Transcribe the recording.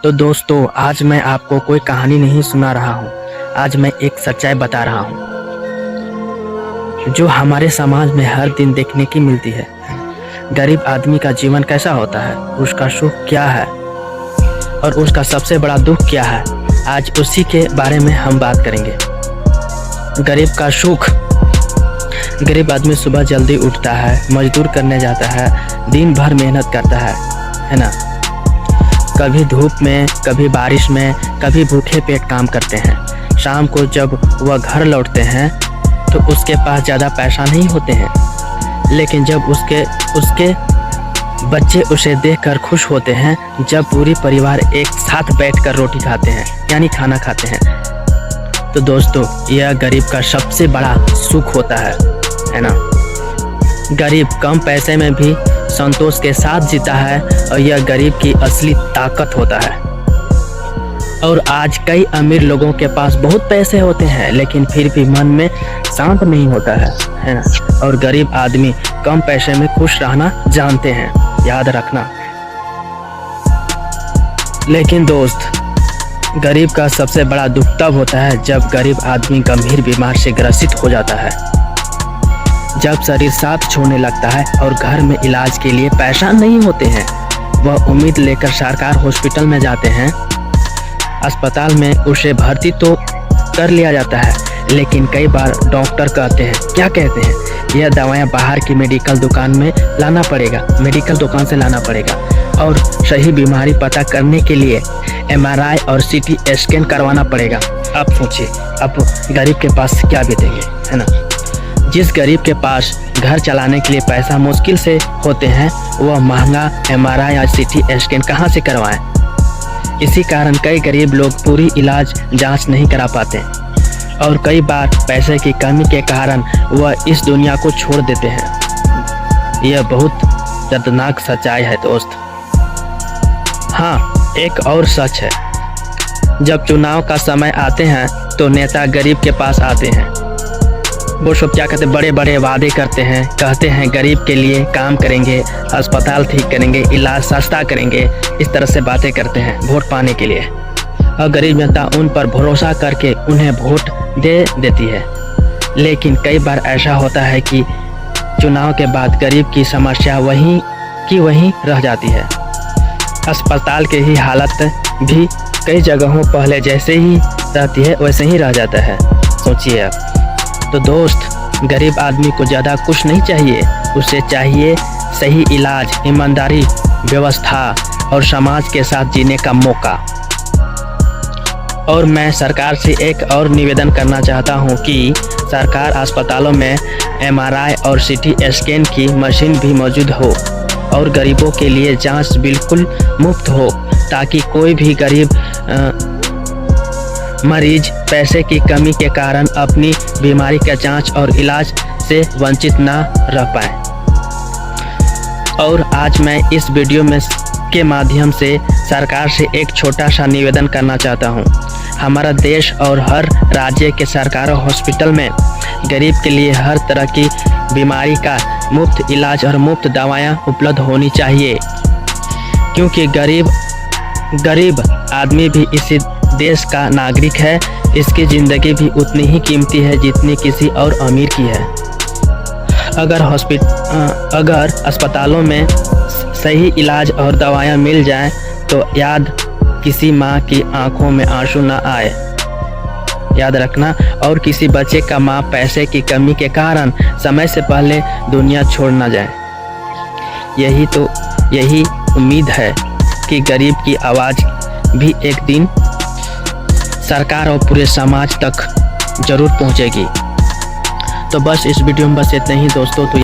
तो दोस्तों, आज मैं आपको कोई कहानी नहीं सुना रहा हूँ। आज मैं एक सच्चाई बता रहा हूँ जो हमारे समाज में हर दिन देखने की मिलती है। गरीब आदमी का जीवन कैसा होता है, उसका सुख क्या है और उसका सबसे बड़ा दुख क्या है, आज उसी के बारे में हम बात करेंगे। गरीब का सुख। गरीब आदमी सुबह जल्दी उठता है, मजदूर करने जाता है, दिन भर मेहनत करता है ना। कभी धूप में, कभी बारिश में, कभी भूखे पेट काम करते हैं। शाम को जब वह घर लौटते हैं तो उसके पास ज़्यादा पैसा नहीं होते हैं, लेकिन जब उसके बच्चे उसे देखकर खुश होते हैं, जब पूरी परिवार एक साथ बैठकर रोटी खाते हैं यानी खाना खाते हैं। तो दोस्तों, यह गरीब का सबसे बड़ा सुख होता है ना। गरीब कम पैसे में भी संतोष के साथ जीता है और यह गरीब की असली ताकत होता है। और आज कई अमीर लोगों के पास बहुत पैसे होते हैं, लेकिन फिर भी मन में शांत नहीं होता है ना। और गरीब आदमी कम पैसे में खुश रहना जानते हैं, याद रखना। लेकिन दोस्त, गरीब का सबसे बड़ा दुख तब होता है जब गरीब आदमी गंभीर बीमार से ग्रसित हो जाता है, जब शरीर साथ छोड़ने लगता है और घर में इलाज के लिए पैसा नहीं होते हैं। वह उम्मीद लेकर सरकार हॉस्पिटल में जाते हैं। अस्पताल में उसे भर्ती तो कर लिया जाता है, लेकिन कई बार डॉक्टर कहते हैं, यह दवाएं बाहर की मेडिकल दुकान से लाना पड़ेगा और सही बीमारी पता करने के लिए MRI और CT स्कैन करवाना पड़ेगा। अब सोचिए, अब गरीब के पास क्या बीतेंगे, है ना। जिस गरीब के पास घर चलाने के लिए पैसा मुश्किल से होते हैं, वह महंगा MRI या CT स्कैन कहाँ से करवाएं। इसी कारण कई गरीब लोग पूरी इलाज जांच नहीं करा पाते और कई बार पैसे की कमी के कारण वह इस दुनिया को छोड़ देते हैं। यह बहुत दर्दनाक सच्चाई है दोस्त। हाँ, एक और सच है, जब चुनाव का समय आते हैं तो नेता गरीब के पास आते हैं। वो सब क्या कहते हैं, बड़े बड़े वादे करते हैं, कहते हैं गरीब के लिए काम करेंगे, अस्पताल ठीक करेंगे, इलाज सस्ता करेंगे। इस तरह से बातें करते हैं वोट पाने के लिए, और गरीब जनता उन पर भरोसा करके उन्हें वोट दे देती है। लेकिन कई बार ऐसा होता है कि चुनाव के बाद गरीब की समस्या वहीं की वहीं रह जाती है। अस्पताल की ही हालत भी कई जगहों पहले जैसे ही रहती है वैसे ही रह जाता है। सोचिए आप। तो दोस्त, गरीब आदमी को ज़्यादा कुछ नहीं चाहिए, उसे चाहिए सही इलाज, ईमानदारी, व्यवस्था और समाज के साथ जीने का मौका। और मैं सरकार से एक और निवेदन करना चाहता हूं कि सरकार अस्पतालों में MRI और CT स्कैन की मशीन भी मौजूद हो और गरीबों के लिए जांच बिल्कुल मुफ्त हो, ताकि कोई भी गरीब मरीज पैसे की कमी के कारण अपनी बीमारी का जांच और इलाज से वंचित ना रह पाए। और आज मैं इस वीडियो में के माध्यम से सरकार से एक छोटा सा निवेदन करना चाहता हूं। हमारा देश और हर राज्य के सरकारी हॉस्पिटल में गरीब के लिए हर तरह की बीमारी का मुफ्त इलाज और मुफ्त दवाएं उपलब्ध होनी चाहिए, क्योंकि गरीब आदमी भी इसी देश का नागरिक है। इसकी ज़िंदगी भी उतनी ही कीमती है जितनी किसी और अमीर की है। अगर अस्पतालों में सही इलाज और दवाएं मिल जाएं तो किसी माँ की आंखों में आंसू ना आए, याद रखना। और किसी बच्चे का माँ पैसे की कमी के कारण समय से पहले दुनिया छोड़ ना जाए। यही उम्मीद है कि गरीब की आवाज़ भी एक दिन सरकार और पूरे समाज तक जरूर पहुंचेगी। तो बस इस वीडियो में बस इतना ही दोस्तों। तो